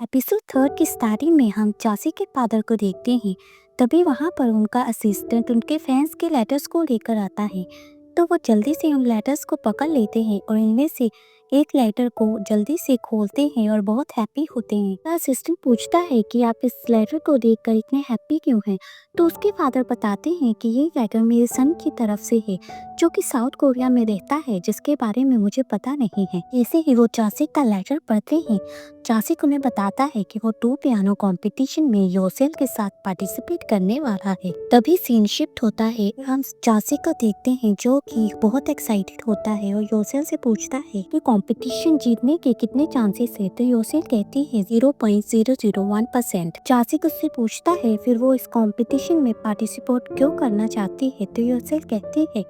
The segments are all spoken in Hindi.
एपिसोड 3 की स्टार्टिंग में हम चासी के फादर को देखते हैं। तभी वहां पर उनका असिस्टेंट उनके फैंस के लेटर्स को लेकर आता है। तो वो जल्दी से उन लेटर्स को पकड़ लेते हैं और इनमें से एक लेटर को जल्दी से खोलते हैं और बहुत हैप्पी होते हैं। असिस्टेंट पूछता है कि आप इस लेटर को देखकर इतने हैप्पी क्यों हैं? तो उसके फादर बताते हैं कि ये लेटर मेरे सन की तरफ से है, जो कि साउथ कोरिया में रहता है, जिसके बारे में मुझे पता नहीं है। जैसे ही वो चासी का लेटर पढ़ते हैं, चासिक उन्हें बताता है कि वो 2 पियानो कंपटीशन में योसेल के साथ पार्टिसिपेट करने वाला है। तभी सीन शिफ्ट होता है। हम चासिक को देखते हैं जो कि बहुत एक्साइटेड होता है और योसेल से पूछता है कि कंपटीशन जीतने के कितने चांसेस है। तो योसेल कहती है 0.001%। चासिक उससे पूछता है फिर वो इस कंपटीशन में पार्टिसिपेट क्यों करना चाहती है। तो योसेल कहती है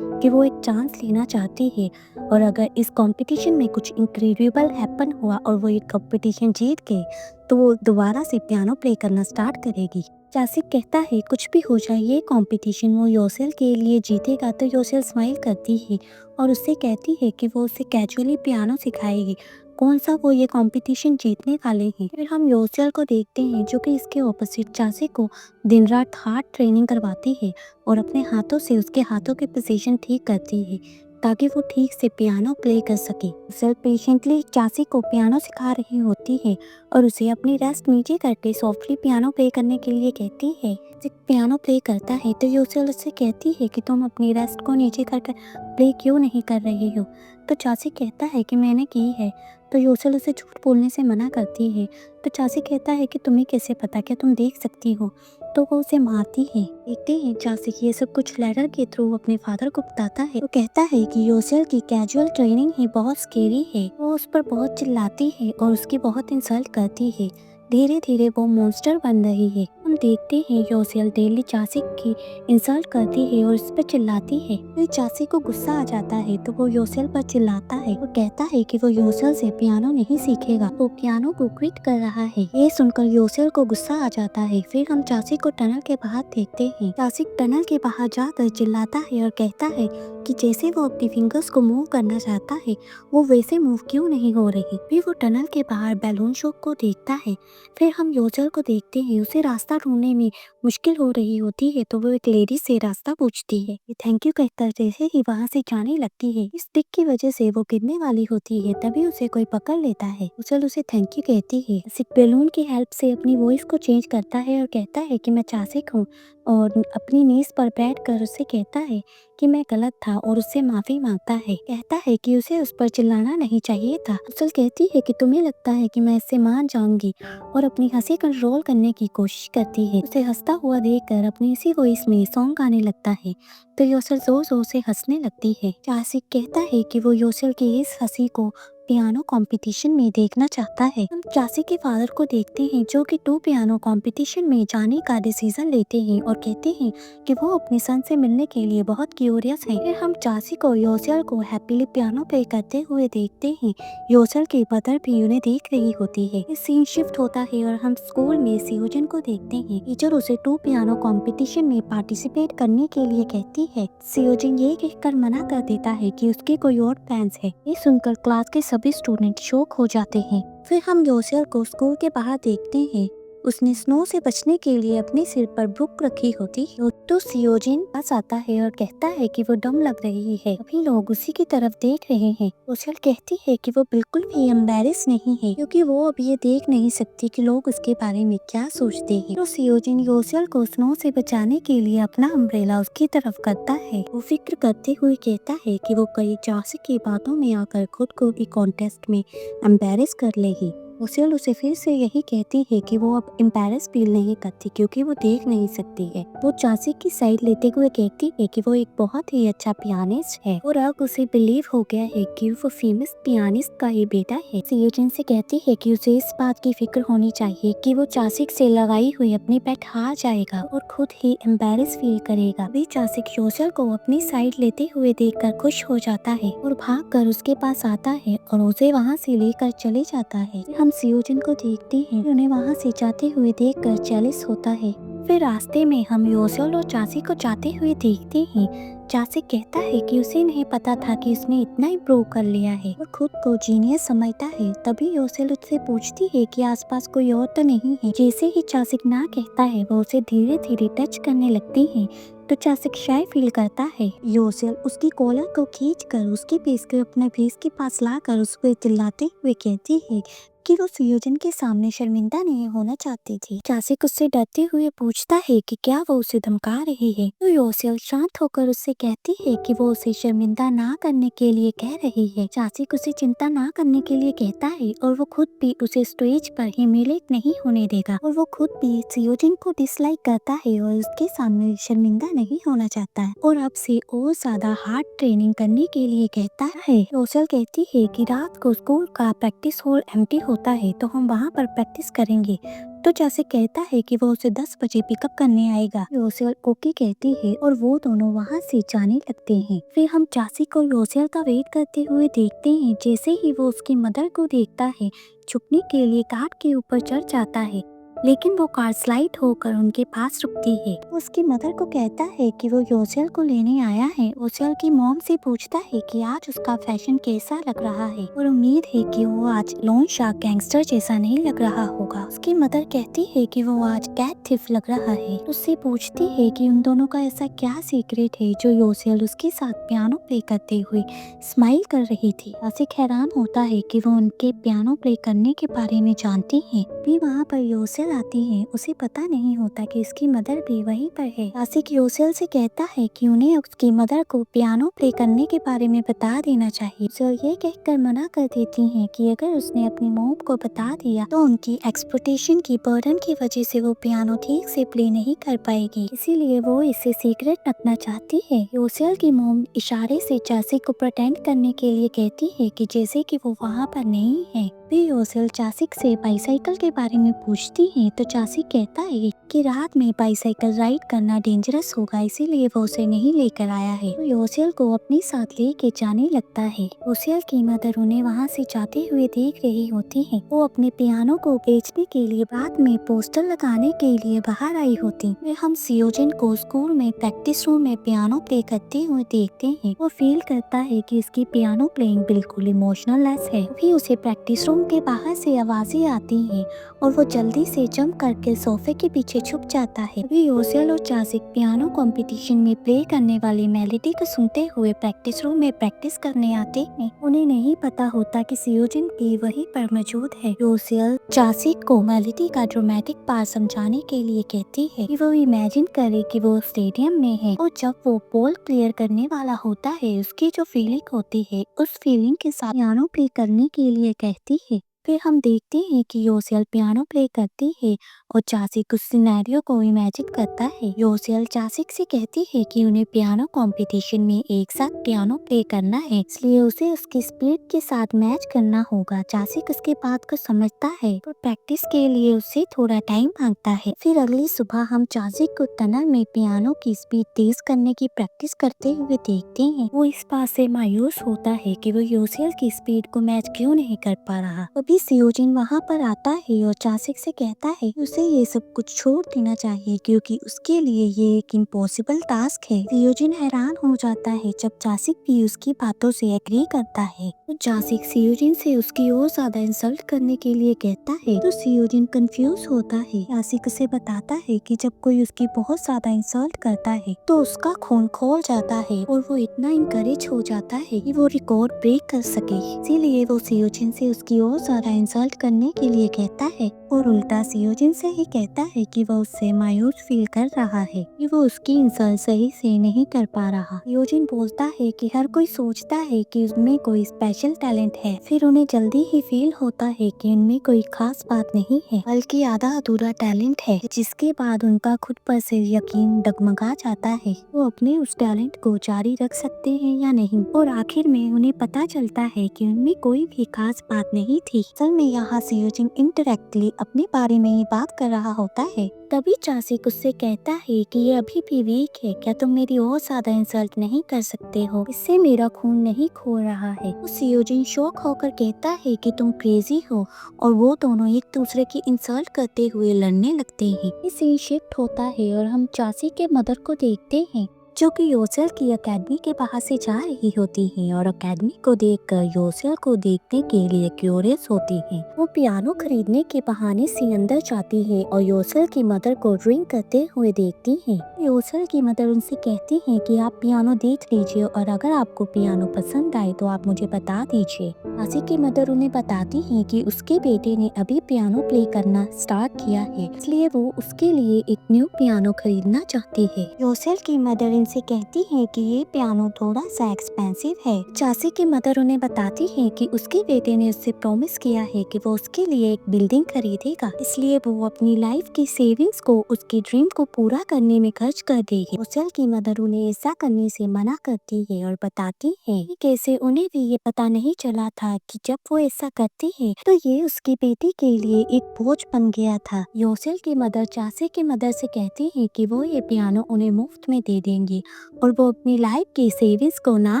कि वो एक चांस लेना चाहती है और अगर इस कंपटीशन में कुछ इनक्रेडिबल हैपन हुआ और वो ये कंपटीशन जीत गए तो वो दोबारा से पियानो प्ले करना स्टार्ट करेगी। चासिक कहता है कुछ भी हो जाए ये कंपटीशन वो योसेल के लिए जीतेगा। तो योसेल स्माइल करती है और उससे कहती है कि वो उसे कैजुअली पियानो सिखाएगी। कौन सा वो ये कंपटीशन जीतने वाले हैं। फिर हम योसेल को देखते हैं जो कि इसके ऑपोजिट चासिक को दिन रात हार्ड ट्रेनिंग करवाती है और अपने हाथों से उसके हाथों के पोजीशन ठीक करती है ताकि वो ठीक से पियानो प्ले कर सके। योसेल पेशेंटली चासी को पियानो सिखा रही होती है और उसे अपनी रेस्ट नीचे करके सॉफ्टली पियानो प्ले करने के लिए कहती है। जब पियानो प्ले करता है तो योसेल उससे कहती है कि तुम अपनी रेस्ट को नीचे करके प्ले क्यों नहीं कर रही हो। तो चासी कहता है कि मैंने की है। तो योसेल उसे झूठ बोलने से मना करती है। तो चासी कहता है कि तुम्हें कैसे पता, क्या तुम देख सकती हो। तो वो उसे मारती है। देखते हैं चासी ये सब कुछ लेटर के थ्रू अपने फादर को बताता है। वो कहता है कि योसेल की कैजुअल ट्रेनिंग ही बहुत स्केरी है। वो उस पर बहुत चिल्लाती है और उसकी बहुत इंसल्ट करती है। धीरे धीरे वो मॉन्स्टर बन रही है। हम देखते हैं योसेल डेली चासी की इंसल्ट करती है और उस पर चिल्लाती है। फिर चासी को गुस्सा आ जाता है तो वो योसेल पर चिल्लाता है। वो कहता है कि वो योसेल से पियानो नहीं सीखेगा, वो पियानो को क्विट कर रहा है। ये सुनकर योसेल को गुस्सा आ जाता है। फिर हम चासी को टनल के बाहर देखते हैं। चासी टनल के बाहर जाकर चिल्लाता है और कहता है कि जैसे वो अपनी फिंगर्स को मूव करना चाहता है वो वैसे मूव क्यों नहीं हो रही। फिर वो टनल के बाहर बैलून शो को देखता है। फिर हम योसेल को देखते हैं। उसे रास्ता ढूंढने में मुश्किल हो रही होती है तो वो एक लेडी से रास्ता पूछती है। थैंक यू कहकर जैसे ही वहाँ से जाने लगती है, इस ट्रिक की वजह से वो गिरने वाली होती है। तभी उसे कोई पकड़ लेता है। योसेल उसे थैंक यू कहती है। सिर्फ बैलून की हेल्प से अपनी वॉइस को चेंज करता है और कहता है कि मैं चासिक हूँ और अपनी नीज पर बैठ कर उससे कहता है कि मैं गलत था और उससे माफी मांगता है। कहता है कि उसे उस पर चिल्लाना नहीं चाहिए था। योसेल कहती है कि तुम्हें लगता है कि मैं इससे मान जाऊंगी और अपनी हंसी कंट्रोल करने की कोशिश करती है। उसे हंसता हुआ देखकर अपनी इसी वॉइस में सॉन्ग गाने लगता है तो योसेल जोर जोर से हंसने लगती है। चासिक कहता है कि वो योसेल की इस हंसी को पियानो कंपटीशन में देखना चाहता है। हम चासी के फादर को देखते हैं जो कि 2 पियानो कंपटीशन में जाने का डिसीजन लेते हैं और कहते हैं कि वो अपने सन से मिलने के लिए बहुत क्यूरियस हैं। फिर हम चासी को योसेल को हैप्पीली पियानो प्ले करते हुए देखते हैं। योसेल की मदर भी उन्हें देख रही होती है। सीन शिफ्ट होता है और हम स्कूल में सियोजन को देखते हैं। टीचर उसे 2 पियानो कंपटीशन में पार्टिसिपेट करने के लिए कहती है। सियोजन ये कहकर मना कर देता है कि उसके कोई और प्लान्स है। ये सुनकर क्लास के सभी स्टूडेंट शॉक हो जाते हैं। फिर हम योसेल को स्कूल के बाहर देखते हैं। उसने स्नो से बचने के लिए अपने सिर पर बुक रखी होती है। तो सियोजिन पास आता है और कहता है कि वो डम लग रही है। सभी लोग उसी की तरफ देख रहे हैं। योसेल कहती है कि वो बिल्कुल भी एम्बैरेस नहीं है क्योंकि वो अब ये देख नहीं सकती कि लोग उसके बारे में क्या सोचते हैं। तो सियोजिन योसेल को स्नो से बचाने के लिए अपना अम्ब्रेला उसकी तरफ करता है। वो फिक्र करते हुए कहता है कि वो कई चासी की बातों में आकर खुद को भी कॉन्टेस्ट में एम्बैरेस कर लेगी। योसेल उसे फिर से यही कहती है कि वो अब एम्बैरेस फील नहीं करती क्योंकि वो देख नहीं सकती है। वो चासी की साइड लेते हुए कहती है कि वो एक बहुत ही अच्छा पियानिस्ट है और अब उसे बिलीव हो गया है कि वो फेमस पियानिस्ट का ही बेटा है। सियोजिन से कहती है कि उसे इस बात की फिक्र होनी चाहिए कि वो चासिक से लगाई हुई अपनी बेट हार जाएगा और खुद ही एम्बैरेस फील करेगा। भी चासिक योसेल को अपनी साइड लेते हुए देखकर खुश हो जाता है और भागकर उसके पास आता है और उसे वहाँ से लेकर चले जाता है। हम सियोजिन को देखते हैं। उन्हें वहाँ से जाते हुए देखकर जेलस होता है। फिर रास्ते में हम योसेल और चासी को जाते हुए देखते हैं। चासी कहता है कि उसे नहीं पता था कि उसने इतना इम्प्रूव कर लिया है। वो खुद को जीनियस समझता है। तभी योसेल उससे पूछती है कि आसपास कोई और तो नहीं है। जैसे ही चासिक ना कहता है वो उसे धीरे धीरे टच करने लगती है तो चासिक शाय फील करता है। योसेल उसकी कॉलर को खींचकर उसके फेस को अपने फेस के पास लाकर उस पर चिल्लाते हुए कहती है कि वो सुयोजन के सामने शर्मिंदा नहीं होना चाहती थी। चासिक उससे डरते हुए पूछता है कि क्या वो उसे धमका रही है। तो योसेल शांत होकर उससे कहती है कि वो उसे शर्मिंदा ना करने के लिए कह रही है। चासिक उसे चिंता ना करने के लिए कहता है और वो खुद भी उसे स्टेज पर ह्यूमिलेट नहीं होने देगा और वो खुद भी सुयोजन को डिसलाइक करता है और उसके सामने शर्मिंदा नहीं होना चाहता है और अब से और ज्यादा हार्ड ट्रेनिंग करने के लिए कहता है। योसेल कहती है कि रात को स्कूल का प्रैक्टिस हॉल एम्प्टी होता है तो हम वहाँ पर प्रैक्टिस करेंगे। तो चासी कहता है कि वो उसे 10 बजे पिकअप करने आएगा। योसेल ओके कहती है और वो दोनों वहाँ से जाने लगते हैं। फिर हम चासी को योसेल का वेट करते हुए देखते हैं। जैसे ही वो उसकी मदर को देखता है छुपने के लिए कार के ऊपर चढ़ जाता है, लेकिन वो कार स्लाइड होकर उनके पास रुकती है। उसकी मदर को कहता है कि वो योसेल को लेने आया है। योसेल की मॉम से पूछता है कि आज उसका फैशन कैसा लग रहा है और उम्मीद है कि वो आज लोन शार्क गैंगस्टर जैसा नहीं लग रहा होगा। उसकी मदर कहती है कि वो आज कैट थिफ लग रहा है। उससे पूछती है कि उन दोनों का ऐसा क्या सीक्रेट है जो योसेल उसके साथ पियानो प्ले करते हुए स्माइल कर रही थी। आसिक हैरान होता है कि वो उनके पियानो प्ले करने के बारे में जानती है। भी वहाँ पर योसेल आती है। उसे पता नहीं होता कि उसकी मदर भी वहीं पर है। आसिक योसेल से कहता है कि उन्हें उसकी मदर को पियानो प्ले करने के बारे में बता देना चाहिए। योसेल ये कहकर मना कर देती है कि अगर उसने अपनी मॉम को बता दिया तो उनकी एक्सपेक्टेशन की बर्डन की वजह से वो पियानो ठीक से प्ले नहीं कर पाएगी, इसीलिए वो इसे सीक्रेट रखना चाहती है। योसेल की मॉम इशारे से चासी को प्रेटेंड करने के लिए कहती है कि जैसे कि वो वहाँ पर नहीं है। भी योसेल चासिक से बाईसाइकिल के बारे में पूछती है तो चासी कहता है कि रात में बाईसाइकिल राइड करना डेंजरस होगा, इसीलिए वो उसे नहीं लेकर आया है। तो योसेल को अपने साथ लेके जाने लगता है। योसेल की मदर उन्हें वहाँ से जाते हुए देख रही होती है। वो अपने पियानो को बेचने के लिए बाद में पोस्टर लगाने के लिए बाहर आई होती। वे हम सुयोजन को स्कूल में प्रैक्टिस रूम में पियानो प्ले करते हुए देखते हैं। वो फील करता है कि इसकी पियानो प्लेइंग बिल्कुल इमोशनल लेस है। भी उसे प्रैक्टिस रूम के बाहर से आवाजें आती हैं और वो जल्दी से जंप करके सोफे के पीछे छुप जाता है। अभी योसेल और चासिक पियानो कंपटीशन में प्ले करने वाली मेलोडी को सुनते हुए प्रैक्टिस रूम में प्रैक्टिस करने आते हैं। उन्हें नहीं पता होता कि सुयोजन भी वहीं पर मौजूद है। योसेल चासिक को मेलोडी का ड्रामेटिक पार्ट समझाने के लिए कहती है कि वो इमेजिन करे कि वो स्टेडियम में है और जब वो बॉल क्लियर करने वाला होता है उसकी जो फीलिंग होती है उस फीलिंग के साथ पियानो प्ले करने के लिए कहती है। फिर हम देखते हैं कि योसेल पियानो प्ले करती है और चासिक उस सिनेरियो को इमेजिन करता है। योसेल चासिक से कहती है कि उन्हें पियानो कंपटीशन में एक साथ पियानो प्ले करना है, इसलिए उसे उसकी स्पीड के साथ मैच करना होगा। चासिक उसके बात को समझता है और प्रैक्टिस के लिए उससे थोड़ा टाइम मांगता है। फिर अगली सुबह हम चासिक को टनल में पियानो की स्पीड तेज करने की प्रैक्टिस करते हुए देखते हैं। वो इस बात से मायूस होता है कि वो योसेल की स्पीड को मैच क्यों नहीं कर पा रहा। अभी सुयोजन वहाँ पर आता है और चासिक से कहता है कि उसे ये सब कुछ छोड़ देना चाहिए क्योंकि उसके लिए ये एक इम्पॉसिबल टास्क है। सुयोजन हैरान हो जाता है जब चासिक भी उसकी बातों से एग्री करता है। तो चासिक सुयोजन से उसकी और ज्यादा इंसल्ट करने के लिए कहता है तो सुयोजन कंफ्यूज होता है। चासिक उसे बताता है कि जब कोई उसकी बहुत ज्यादा इंसल्ट करता है तो उसका खून खोल जाता है और वो इतना इनकरेज हो जाता है कि वो रिकॉर्ड ब्रेक कर सके, इसीलिए वो सुयोजन से उसकी और ज्यादा इंसल्ट करने के लिए कहता है और उल्टा सुयोजन से ही कहता है कि वो उससे मायूस फील कर रहा है कि वो उसकी इंसल्ट सही से नहीं कर पा रहा। सुयोजन बोलता है कि हर कोई सोचता है कि उसमें कोई स्पेशल टैलेंट है, फिर उन्हें जल्दी ही फील होता है कि उनमें कोई खास बात नहीं है बल्कि आधा अधूरा टैलेंट है, जिसके बाद उनका खुद पर से यकीन डगमगा जाता है। वो अपने उस टैलेंट को जारी रख सकते हैं या नहीं और आखिर में उन्हें पता चलता है कि उनमें कोई भी खास बात नहीं थी। असल में यहाँ सुयोजन इंटरेक्टली अपने बारे में ही बात कर रहा होता है तभी चासिक उससे कहता है कि ये अभी भी वीक है, क्या तुम मेरी और ज्यादा इंसल्ट नहीं कर सकते हो? इससे मेरा खून नहीं खो रहा है। सियोजिन शॉक होकर कहता है कि तुम क्रेजी हो और वो दोनों एक दूसरे की इंसल्ट करते हुए लड़ने लगते हैं। इस सीन शिफ्ट होता है और हम चासी के मदर को देखते हैं जो कि योसेल की एकेडमी के बाहर से जा रही होती है और एकेडमी को देखकर योसेल को देखने के लिए क्यूरियस होती है। वो पियानो खरीदने के बहाने से अंदर जाती है और योसेल की मदर को ड्रिंक करते हुए देखती है। योसेल की मदर उनसे कहती है कि आप पियानो देख लीजिए और अगर आपको पियानो पसंद आए तो आप मुझे बता दीजिए। चासी की मदर उन्हें बताती है कि उसके बेटे ने अभी पियानो प्ले करना स्टार्ट किया है, इसलिए वो उसके लिए एक न्यू पियानो खरीदना चाहती है। योसेल की मदर से कहती है कि ये पियानो थोड़ा सा एक्सपेंसिव है। चाची की मदर उन्हें बताती है कि उसके बेटे ने उससे प्रॉमिस किया है कि वो उसके लिए एक बिल्डिंग खरीदेगा, इसलिए वो अपनी लाइफ की सेविंग्स को उसकी ड्रीम को पूरा करने में खर्च कर देगी। योसेल की मदर उन्हें ऐसा करने से मना करती है और बताती है कि कैसे उन्हें भी ये पता नहीं चला था कि जब वो ऐसा करती है तो ये उसकी बेटी के लिए एक बोझ बन गया था। योसेल की मदर चाची की मदर से कहती है कि वो ये पियानो उन्हें मुफ्त में दे देंगी और वो अपनी लाइफ की सेविंग्स को ना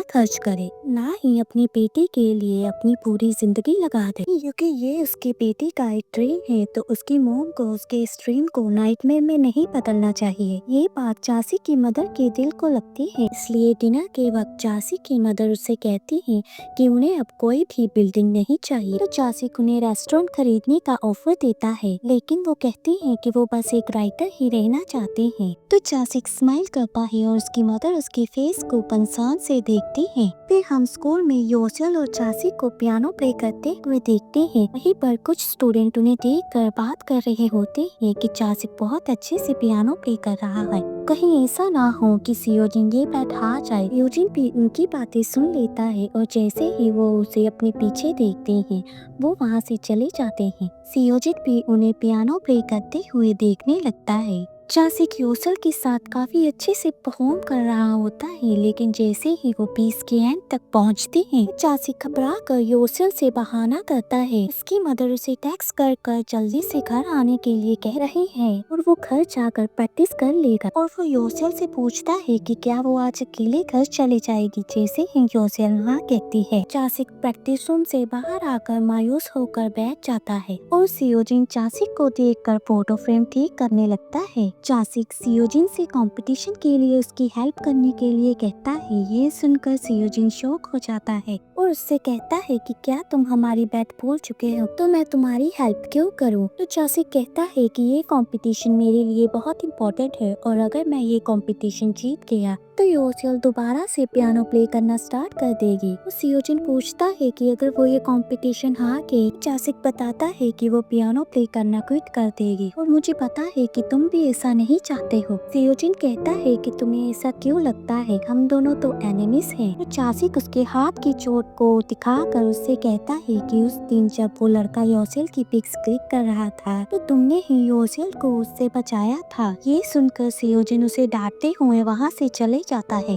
खर्च करे, ना ही अपनी बेटी के लिए अपनी पूरी जिंदगी लगा दे, क्योंकि ये उसकी बेटी का एक ड्रीम है तो उसकी मॉम को उसके इस ड्रीम को नाइटमेयर में नहीं बदलना चाहिए। ये बात चाची की मदर के दिल को लगती है, इसलिए डिनर के वक्त चाची की मदर उससे कहती है कि उन्हें अब कोई भी बिल्डिंग नहीं चाहिए। तो चाची उन्हें रेस्टोरेंट खरीदने का ऑफर देता है, लेकिन वो कहती है कि वो बस एक राइटर ही रहना चाहते हैं। तो चाची स्माइल करता है और उसकी मदर उसके फेस को कंसर्न से देखती है। फिर हम स्कूल में योसेल और चाची को पियानो प्ले करते हुए देखते हैं। वहीं पर कुछ स्टूडेंट उन्हें देखकर बात कर रहे होते हैं कि चाची बहुत अच्छे से पियानो प्ले कर रहा है, कहीं ऐसा ना हो कि सियोजिन ये बात हार जाए। सियोजिन भी उनकी बातें सुन लेता है और जैसे ही वो उसे अपने पीछे देखते हैं वो वहाँ से चले जाते हैं। सियोजिन भी उन्हें पियानो प्ले करते हुए देखने लगता है। चासिक योसेल के साथ काफी अच्छे से परफॉर्म कर रहा होता है, लेकिन जैसे ही वो पीस के एंड तक पहुंचते हैं चासिक घबरा कर योसेल से बहाना करता है। उसकी मदर उसे टेक्स्ट कर जल्दी से घर आने के लिए कह रही है और वो घर जाकर प्रैक्टिस कर लेगा। और वो योसेल से पूछता है कि क्या वो आज अकेले घर चले जाएगी। जैसे ही योसेल हाँ कहती है चासिक प्रैक्टिस रूम से बाहर आकर मायूस होकर बैठ जाता है और सियोजिन चासिक को देखकर फोटो फ्रेम ठीक करने लगता है। चासिक सियोजिन से कंपटीशन के लिए उसकी हेल्प करने के लिए कहता है। ये सुनकर सियोजिन शॉक हो जाता है और उससे कहता है कि क्या तुम हमारी बैट भूल चुके हो, तो मैं तुम्हारी हेल्प क्यों करूं। तो चासिक कहता है कि ये कंपटीशन मेरे लिए बहुत इम्पोर्टेंट है और अगर मैं ये कंपटीशन जीत गया तो योसेल दोबारा से पियानो प्ले करना स्टार्ट कर देगी। तो सियोजिन पूछता है कि अगर वो ये कंपटीशन हार गई, चासिक बताता है कि वो पियानो प्ले करना क्विट कर देगी और मुझे पता है कि तुम भी ऐसा नहीं चाहते हो। सियोजिन कहता है कि तुम्हें ऐसा क्यों लगता है, हम दोनों तो एनिमीज हैं। तो चासिक उसके हाथ की चोट को दिखाकर उससे कहता है कि उस दिन जब वो लड़का योसेल की पिक्स क्लिक कर रहा था तो तुमने ही योसेल को उससे बचाया था। ये सुनकर सियोजिन उसे डांटते हुए वहाँ से चले जाता है।